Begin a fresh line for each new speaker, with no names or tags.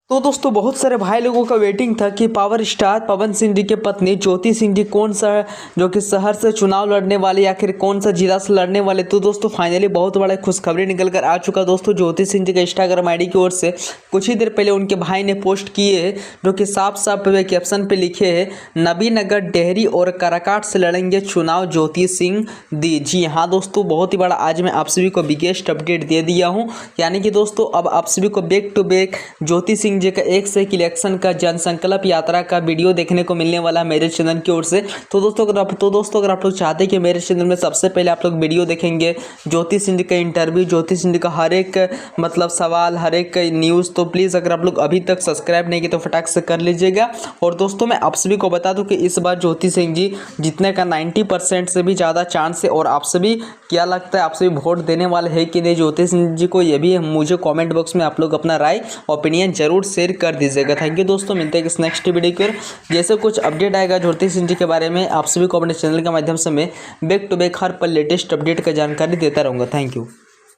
तो दोस्तों बहुत सारे भाई लोगों का वेटिंग था कि पावर स्टार पवन सिंह जी की पत्नी ज्योति सिंह जी कौन सा जो कि शहर से चुनाव लड़ने वाले या फिर कौन सा जिला से लड़ने वाले। तो दोस्तों फाइनली बहुत बड़ा खुशखबरी निकल कर आ चुका दोस्तों। ज्योति सिंह जी के इंस्टाग्राम आईडी की ओर से कुछ ही देर पहले उनके भाई ने पोस्ट किए है, जो कि साफ साफ कैप्शन पे लिखे है, नबीनगर, डेहरी और काराकाट से लड़ेंगे चुनाव ज्योति सिंह दी। जी हाँ दोस्तों, बहुत ही बड़ा आज मैं आप सभी को बिगेस्ट अपडेट दे दिया हूँ। यानी कि दोस्तों अब आप सभी को back to back Jyoti Singh ji का एक से एक इलेक्शन का जनसंकल्प यात्रा का वीडियो देखने को मिलने वाला है मेरे चैनल की ओर से। तो दोस्तों अगर आप लोग चाहते हैं कि मेरे चैनल में सबसे पहले आप लोग वीडियो देखेंगे ज्योति सिंह जी का इंटरव्यू, ज्योति सिंह जी का हर एक सवाल, हर एक न्यूज़, तो प्लीज़ अगर आप लोग अभी तक सब्सक्राइब नहीं किए तो फटाक से कर लीजिएगा। और दोस्तों मैं आप सभी को बता दूं कि इस बार ज्योति सिंह जी जीतने का 90% से भी ज़्यादा चांस है। और आप सभी क्या लगता है, आप सभी वोट देने वाले हैं कि नहीं ज्योति सिंह जी को, ये भी मुझे कमेंट बॉक्स में आप लोग अपना राय ओपिनियन जरूर शेयर कर दीजिएगा। थैंक यू दोस्तों, मिलते हैं इस नेक्स्ट वीडियो के। जैसे कुछ अपडेट आएगा ज्योति सिंह जी के बारे में आप सभी को अपने चैनल के माध्यम से मैं बैक टू बैक हर पल लेटेस्ट अपडेट का जानकारी देता रहूँगा। Thank you.